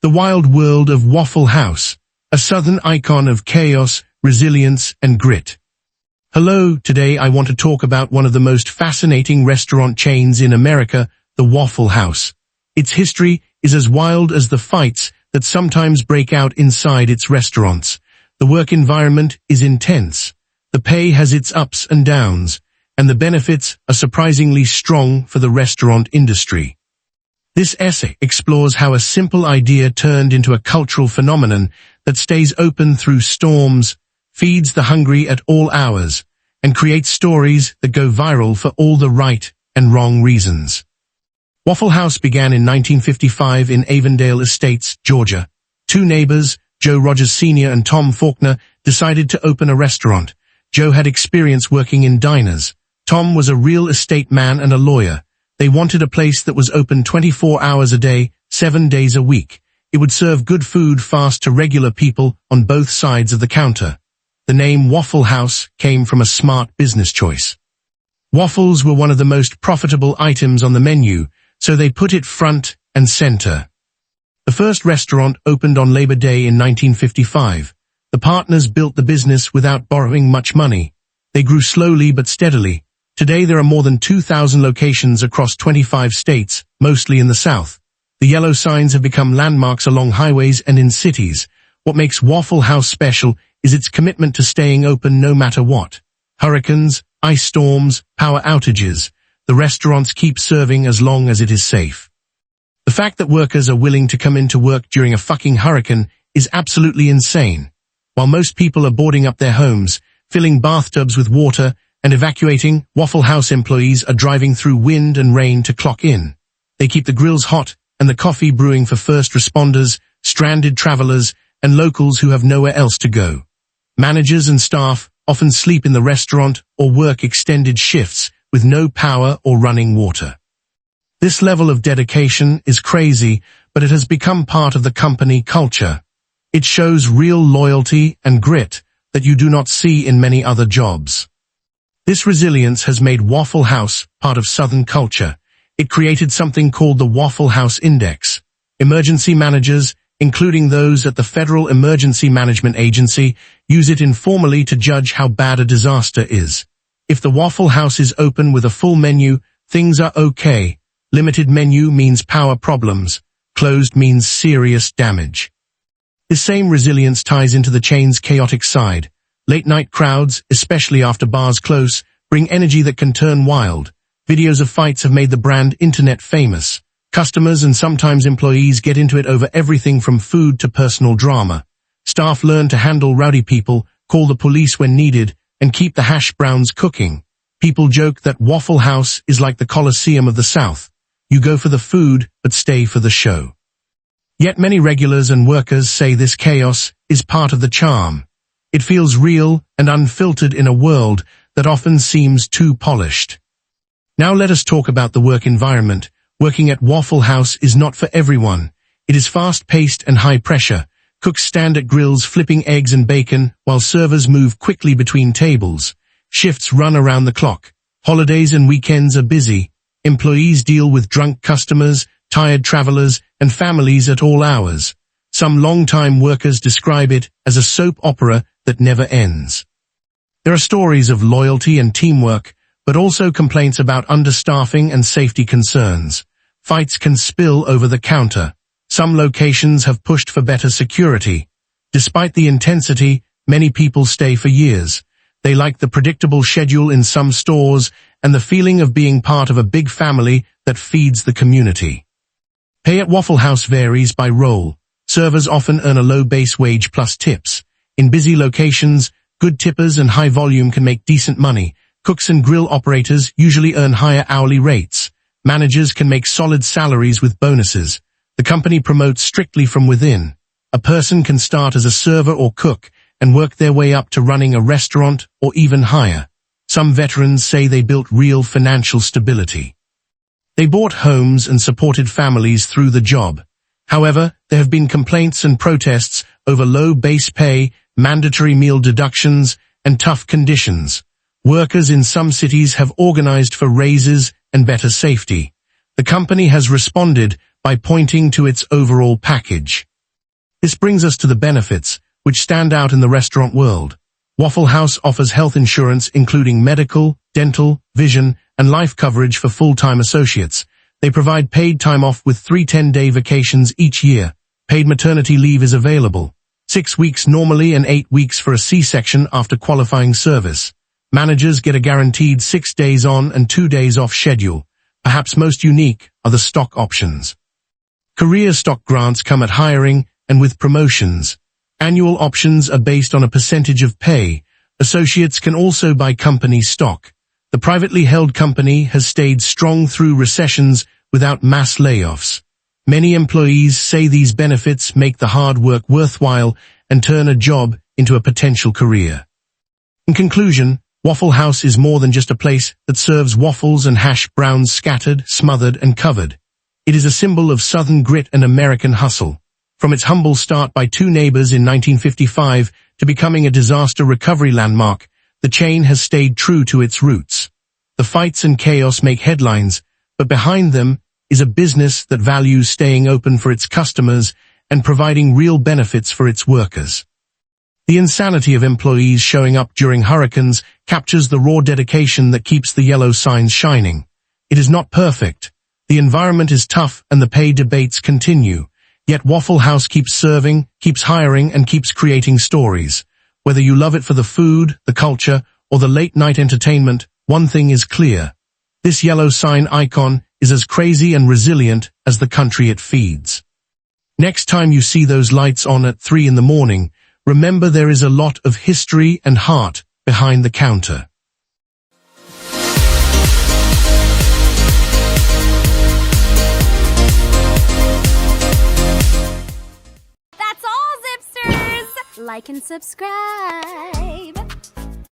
The wild world of Waffle House, a southern icon of chaos, resilience, and grit. Hello, today I want to talk about one of the most fascinating restaurant chains in America, the Waffle House. Its history is as wild as the fights that sometimes break out inside its restaurants. The work environment is intense. The pay has its ups and downs, and the benefits are surprisingly strong for the restaurant industry. This essay explores how a simple idea turned into a cultural phenomenon that stays open through storms, feeds the hungry at all hours, and creates stories that go viral for all the right and wrong reasons. Waffle House began in 1955 in Avondale Estates, Georgia. Two neighbors, Joe Rogers Sr. and Tom Faulkner, decided to open a restaurant. Joe had experience working in diners. Tom was a real estate man and a lawyer. They wanted a place that was open 24 hours a day, 7 days a week. It would serve good food fast to regular people on both sides of the counter. The name Waffle House came from a smart business choice. Waffles were one of the most profitable items on the menu, so they put it front and center. The first restaurant opened on Labor Day in 1955. The partners built the business without borrowing much money. They grew slowly but steadily. Today there are more than 2,000 locations across 25 states, mostly in the South. The yellow signs have become landmarks along highways and in cities. What makes Waffle House special is its commitment to staying open no matter what. Hurricanes, ice storms, power outages. The restaurants keep serving as long as it is safe. The fact that workers are willing to come into work during a fucking hurricane is absolutely insane. While most people are boarding up their homes, filling bathtubs with water, and evacuating, Waffle House employees are driving through wind and rain to clock in. They keep the grills hot and the coffee brewing for first responders, stranded travelers, and locals who have nowhere else to go. Managers and staff often sleep in the restaurant or work extended shifts with no power or running water. This level of dedication is crazy, but it has become part of the company culture. It shows real loyalty and grit that you do not see in many other jobs. This resilience has made Waffle House part of Southern culture. It created something called the Waffle House Index. Emergency managers, including those at the Federal Emergency Management Agency, use it informally to judge how bad a disaster is. If the Waffle House is open with a full menu, things are okay. Limited menu means power problems. Closed means serious damage. This same resilience ties into the chain's chaotic side. Late-night crowds, especially after bars close, bring energy that can turn wild. Videos of fights have made the brand internet famous. Customers and sometimes employees get into it over everything from food to personal drama. Staff learn to handle rowdy people, call the police when needed, and keep the hash browns cooking. People joke that Waffle House is like the Colosseum of the South. You go for the food, but stay for the show. Yet many regulars and workers say this chaos is part of the charm. It feels real and unfiltered in a world that often seems too polished. Now let us talk about the work environment. Working at Waffle House is not for everyone. It is fast-paced and high-pressure. Cooks stand at grills flipping eggs and bacon, while servers move quickly between tables. Shifts run around the clock. Holidays and weekends are busy. Employees deal with drunk customers, tired travelers, and families at all hours. Some long-time workers describe it as a soap opera that never ends. There are stories of loyalty and teamwork, but also complaints about understaffing and safety concerns. Fights can spill over the counter. Some locations have pushed for better security. Despite the intensity, many people stay for years. They like the predictable schedule in some stores and the feeling of being part of a big family that feeds the community. Pay at Waffle House varies by role. Servers often earn a low base wage plus tips. In busy locations, good tippers and high volume can make decent money. Cooks and grill operators usually earn higher hourly rates. Managers can make solid salaries with bonuses. The company promotes strictly from within. A person can start as a server or cook and work their way up to running a restaurant or even higher. Some veterans say they built real financial stability. They bought homes and supported families through the job. However, there have been complaints and protests over low base pay, mandatory meal deductions, and tough conditions. Workers in some cities have organized for raises and better safety. The company has responded by pointing to its overall package. This brings us to the benefits, which stand out in the restaurant world. Waffle House offers health insurance including medical, dental, vision, and life coverage for full-time associates. They provide paid time off with 3 10-day vacations each year. Paid maternity leave is available. 6 weeks normally and 8 weeks for a C-section after qualifying service. Managers get a guaranteed 6 days on and 2 days off schedule. Perhaps most unique are the stock options. Career stock grants come at hiring and with promotions. Annual options are based on a percentage of pay. Associates can also buy company stock. The privately held company has stayed strong through recessions without mass layoffs. Many employees say these benefits make the hard work worthwhile and turn a job into a potential career. In conclusion, Waffle House is more than just a place that serves waffles and hash browns scattered, smothered, and covered. It is a symbol of Southern grit and American hustle. From its humble start by 2 neighbors in 1955 to becoming a disaster recovery landmark, the chain has stayed true to its roots. The fights and chaos make headlines, but behind them is a business that values staying open for its customers and providing real benefits for its workers. The insanity of employees showing up during hurricanes captures the raw dedication that keeps the yellow signs shining. It is not perfect. The environment is tough and the pay debates continue. Yet Waffle House keeps serving, keeps hiring, and keeps creating stories. Whether you love it for the food, the culture, or the late-night entertainment, one thing is clear. This yellow sign icon is as crazy and resilient as the country it feeds. Next time you see those lights on at 3 in the morning, remember there is a lot of history and heart behind the counter. That's all, Zipsters! Like and subscribe.